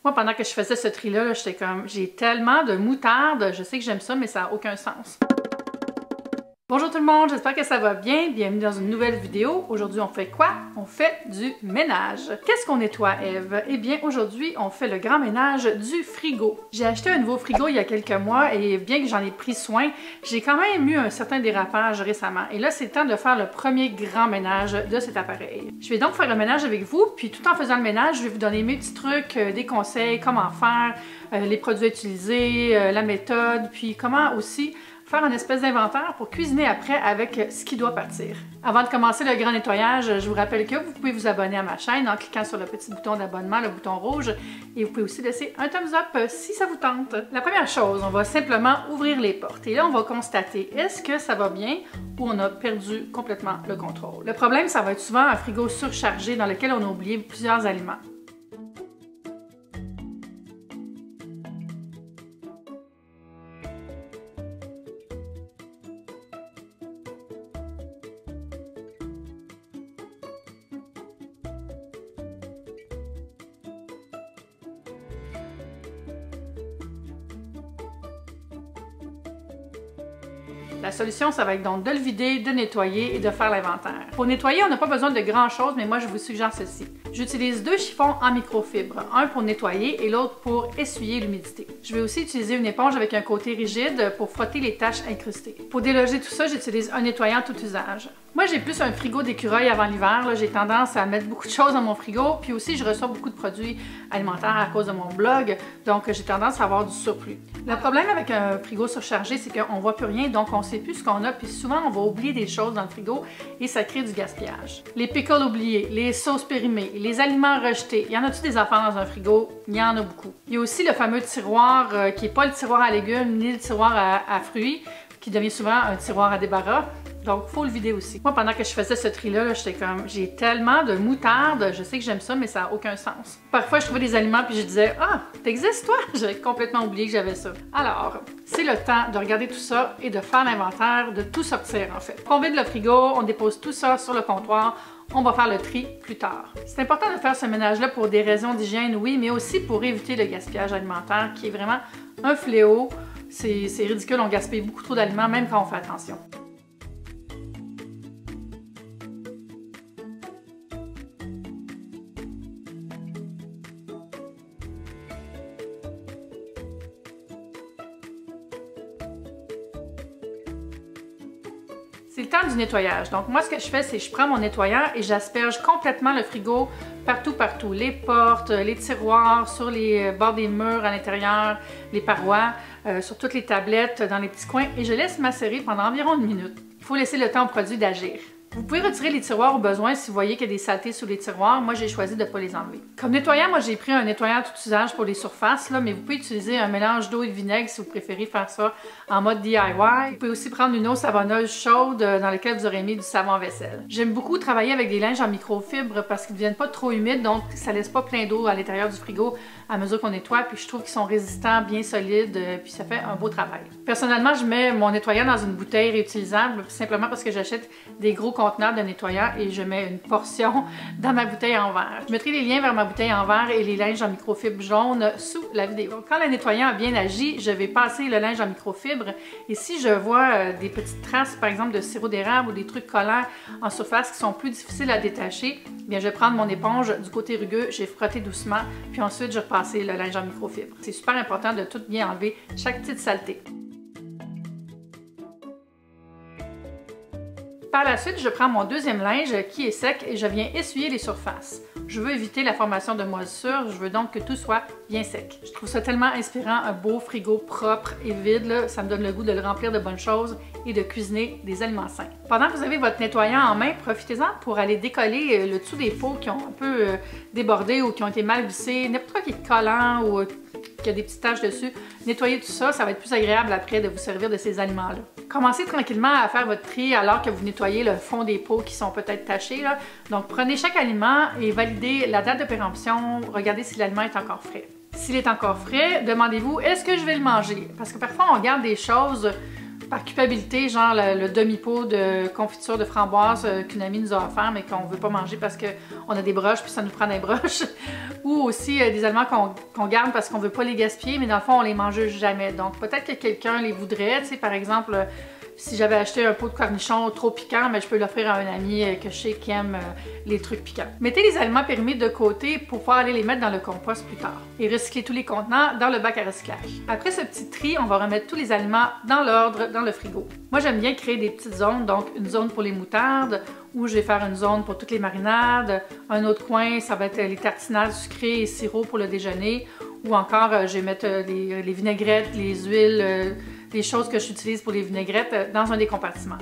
Moi, pendant que je faisais ce tri-là, j'étais comme, j'ai tellement de moutarde, je sais que j'aime ça, mais ça n'a aucun sens. Bonjour tout le monde, j'espère que ça va bien. Bienvenue dans une nouvelle vidéo. Aujourd'hui, on fait quoi? On fait du ménage. Qu'est-ce qu'on nettoie, Eve? Eh bien, aujourd'hui, on fait le grand ménage du frigo. J'ai acheté un nouveau frigo il y a quelques mois et bien que j'en ai pris soin, j'ai quand même eu un certain dérapage récemment. Et là, c'est le temps de faire le premier grand ménage de cet appareil. Je vais donc faire le ménage avec vous, puis tout en faisant le ménage, je vais vous donner mes petits trucs, des conseils, comment faire, les produits à utiliser, la méthode, puis comment aussi faire une espèce d'inventaire pour cuisiner après avec ce qui doit partir. Avant de commencer le grand nettoyage, je vous rappelle que vous pouvez vous abonner à ma chaîne en cliquant sur le petit bouton d'abonnement, le bouton rouge, et vous pouvez aussi laisser un thumbs up si ça vous tente. La première chose, on va simplement ouvrir les portes et là on va constater est-ce que ça va bien ou on a perdu complètement le contrôle. Le problème, ça va être souvent un frigo surchargé dans lequel on a oublié plusieurs aliments. La solution, ça va être donc de le vider, de nettoyer et de faire l'inventaire. Pour nettoyer, on n'a pas besoin de grand-chose, mais moi, je vous suggère ceci. J'utilise deux chiffons en microfibre, un pour nettoyer et l'autre pour essuyer l'humidité. Je vais aussi utiliser une éponge avec un côté rigide pour frotter les taches incrustées. Pour déloger tout ça, j'utilise un nettoyant tout usage. Moi, j'ai plus un frigo d'écureuil avant l'hiver. J'ai tendance à mettre beaucoup de choses dans mon frigo, puis aussi, je reçois beaucoup de produits alimentaires à cause de mon blog, donc j'ai tendance à avoir du surplus. Le problème avec un frigo surchargé, c'est qu'on ne voit plus rien, donc on ne sait plus ce qu'on a, puis souvent, on va oublier des choses dans le frigo et ça crée du gaspillage. Les pickles oubliés, les sauces périmées, les aliments rejetés. Y en a-tu des affaires dans un frigo? Il y en a beaucoup. Il y a aussi le fameux tiroir qui n'est pas le tiroir à légumes ni le tiroir à fruits, qui devient souvent un tiroir à débarras. Donc, il faut le vider aussi. Moi, pendant que je faisais ce tri-là, j'étais comme, j'ai tellement de moutarde, je sais que j'aime ça, mais ça n'a aucun sens. Parfois, je trouvais des aliments puis je disais, ah, t'existes toi? J'avais complètement oublié que j'avais ça. Alors, c'est le temps de regarder tout ça et de faire l'inventaire, de tout sortir en fait. On vide le frigo, on dépose tout ça sur le comptoir. On va faire le tri plus tard. C'est important de faire ce ménage-là pour des raisons d'hygiène, oui, mais aussi pour éviter le gaspillage alimentaire qui est vraiment un fléau. C'est ridicule, on gaspille beaucoup trop d'aliments, même quand on fait attention. C'est le temps du nettoyage. Donc moi, ce que je fais, c'est que je prends mon nettoyant et j'asperge complètement le frigo partout. Les portes, les tiroirs, sur les bords des murs à l'intérieur, les parois, sur toutes les tablettes, dans les petits coins et je laisse macérer pendant environ une minute. Il faut laisser le temps au produit d'agir. Vous pouvez retirer les tiroirs au besoin si vous voyez qu'il y a des saletés sous les tiroirs. Moi, j'ai choisi de ne pas les enlever. Comme nettoyant, moi, j'ai pris un nettoyant tout usage pour les surfaces, là, mais vous pouvez utiliser un mélange d'eau et de vinaigre si vous préférez faire ça en mode DIY. Vous pouvez aussi prendre une eau savonneuse chaude dans laquelle vous aurez mis du savon à vaisselle. J'aime beaucoup travailler avec des linges en microfibre parce qu'ils ne deviennent pas trop humides, donc ça laisse pas plein d'eau à l'intérieur du frigo à mesure qu'on nettoie, puis je trouve qu'ils sont résistants, bien solides, puis ça fait un beau travail. Personnellement, je mets mon nettoyant dans une bouteille réutilisable simplement parce que j'achète des gros conteneurs de nettoyant et je mets une portion dans ma bouteille en verre. Je mettrai les liens vers ma bouteille en verre et les linges en microfibre jaune sous la vidéo. Quand le nettoyant a bien agi, je vais passer le linge en microfibre et si je vois des petites traces, par exemple de sirop d'érable ou des trucs collants en surface qui sont plus difficiles à détacher, bien je vais prendre mon éponge du côté rugueux, j'ai frotté doucement, puis ensuite je repasse le linge en microfibre. C'est super important de tout bien enlever, chaque petite saleté. Par la suite, je prends mon deuxième linge qui est sec et je viens essuyer les surfaces. Je veux éviter la formation de moisissures, je veux donc que tout soit bien sec. Je trouve ça tellement inspirant, un beau frigo propre et vide, là, ça me donne le goût de le remplir de bonnes choses et de cuisiner des aliments sains. Pendant que vous avez votre nettoyant en main, profitez-en pour aller décoller le dessous des pots qui ont un peu débordé ou qui ont été mal vissés, n'importe quoi qui est collant ou qui a des petites taches dessus. Nettoyez tout ça, ça va être plus agréable après de vous servir de ces aliments-là. Commencez tranquillement à faire votre tri alors que vous nettoyez le fond des pots qui sont peut-être tachés, là. Donc prenez chaque aliment et validez la date de péremption, regardez si l'aliment est encore frais. S'il est encore frais, demandez-vous, est-ce que je vais le manger? Parce que parfois on garde des choses par culpabilité, genre le demi-pot de confiture de framboise qu'une amie nous a offert, mais qu'on veut pas manger parce qu'on a des broches, puis ça nous prend des broches. Ou aussi des aliments qu'on garde parce qu'on veut pas les gaspiller, mais dans le fond, on les mange jamais. Donc peut-être que quelqu'un les voudrait, tu sais, par exemple... Si j'avais acheté un pot de cornichons trop piquant, mais je peux l'offrir à un ami que je sais qui aime les trucs piquants. Mettez les aliments périmés de côté pour pouvoir aller les mettre dans le compost plus tard. Et recyclez tous les contenants dans le bac à recyclage. Après ce petit tri, on va remettre tous les aliments dans l'ordre dans le frigo. Moi, j'aime bien créer des petites zones, donc une zone pour les moutardes, où je vais faire une zone pour toutes les marinades. Un autre coin, ça va être les tartinades sucrées et sirop pour le déjeuner. Ou encore, je vais mettre les vinaigrettes, les huiles, les choses que j'utilise pour les vinaigrettes dans un des compartiments.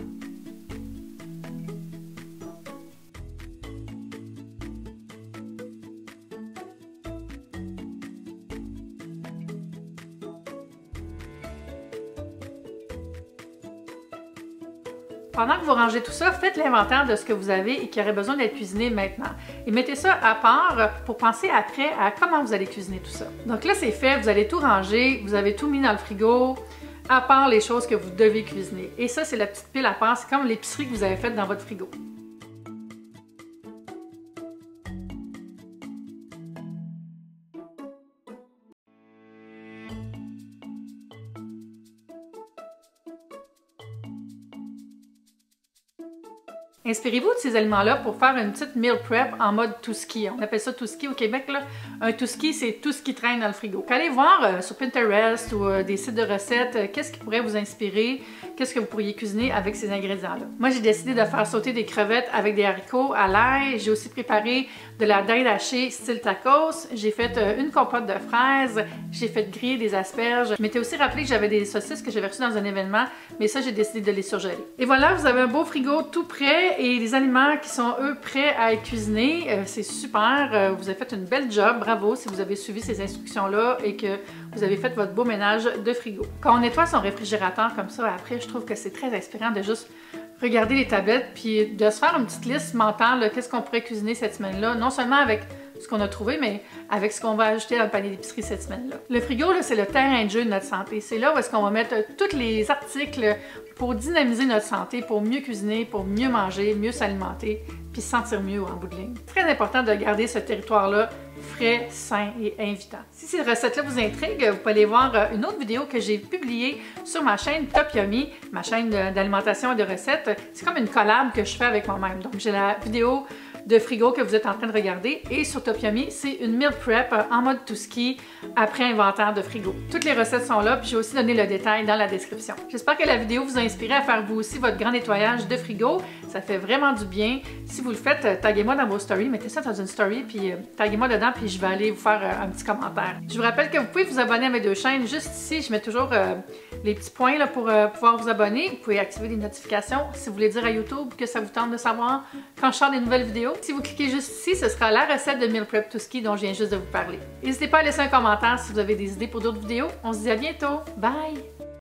Pendant que vous rangez tout ça, faites l'inventaire de ce que vous avez et qui aurait besoin d'être cuisiné maintenant. Et mettez ça à part pour penser après à comment vous allez cuisiner tout ça. Donc là, c'est fait, vous allez tout ranger, vous avez tout mis dans le frigo, à part les choses que vous devez cuisiner. Et ça, c'est la petite pile à part, c'est comme l'épicerie que vous avez faite dans votre frigo. Inspirez-vous de ces aliments-là pour faire une petite meal prep en mode tout ski. On appelle ça tout ski au Québec, là. Un tout ski, c'est tout ce qui traîne dans le frigo. Allez voir sur Pinterest ou des sites de recettes, qu'est-ce qui pourrait vous inspirer, qu'est-ce que vous pourriez cuisiner avec ces ingrédients-là. Moi, j'ai décidé de faire sauter des crevettes avec des haricots à l'ail. J'ai aussi préparé de la dinde hachée style tacos. J'ai fait une compote de fraises. J'ai fait griller des asperges. Je m'étais aussi rappelé que j'avais des saucisses que j'avais reçues dans un événement, mais ça, j'ai décidé de les surgeler. Et voilà, vous avez un beau frigo tout prêt et des aliments qui sont, eux, prêts à être cuisinés. C'est super. Vous avez fait une belle job. Bravo si vous avez suivi ces instructions-là et que vous avez fait votre beau ménage de frigo. Quand on nettoie son réfrigérateur comme ça, après, je trouve que c'est très inspirant de juste regarder les tablettes puis de se faire une petite liste mentale, qu'est-ce qu'on pourrait cuisiner cette semaine-là, non seulement avec ce qu'on a trouvé, mais avec ce qu'on va ajouter dans le panier d'épicerie cette semaine-là. Le frigo, c'est le terrain de jeu de notre santé. C'est là où est-ce qu'on va mettre tous les articles pour dynamiser notre santé, pour mieux cuisiner, pour mieux manger, mieux s'alimenter, puis se sentir mieux en bout de ligne. C'est très important de garder ce territoire-là frais, sain et invitant. Si ces recettes-là vous intriguent, vous pouvez aller voir une autre vidéo que j'ai publiée sur ma chaîne Top Yummy, ma chaîne d'alimentation et de recettes. C'est comme une collab que je fais avec moi-même. Donc j'ai la vidéo de frigo que vous êtes en train de regarder et sur Top Yummy, c'est une meal prep en mode tout ski après inventaire de frigo. Toutes les recettes sont là, puis j'ai aussi donné le détail dans la description. J'espère que la vidéo vous a inspiré à faire vous aussi votre grand nettoyage de frigo. Ça fait vraiment du bien. Si vous le faites, taguez-moi dans vos stories, mettez ça dans une story, puis taguez-moi dedans, puis je vais aller vous faire un petit commentaire. Je vous rappelle que vous pouvez vous abonner à mes deux chaînes. Juste ici, je mets toujours les petits points là, pour pouvoir vous abonner. Vous pouvez activer les notifications si vous voulez dire à YouTube que ça vous tente de savoir quand je sors des nouvelles vidéos. Si vous cliquez juste ici, ce sera la recette de Meal Prep tout ski dont je viens juste de vous parler. N'hésitez pas à laisser un commentaire si vous avez des idées pour d'autres vidéos. On se dit à bientôt. Bye!